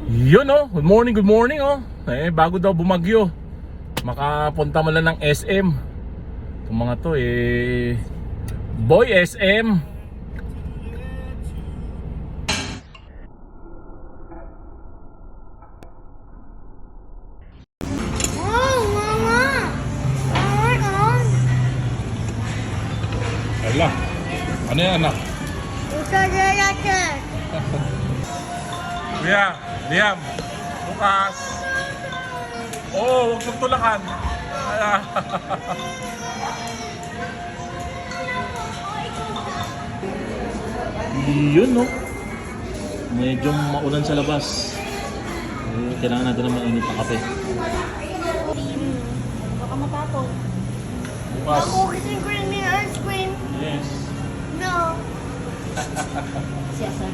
Yun oh, good morning oh. Bago daw bumagyo, makapunta mo lang ng SM. Itong mga to Boy SM. Oh, Mama! Ala, ano yan anak? Ito natin. Liam, bukas. Oh, huwag magtulakan. Yun no. Medyo maulan sa labas. Kailangan natin ng mainit na kape. Baka matapon. Bukas. Cookies and creamy ice cream. Yes. No. Siya sa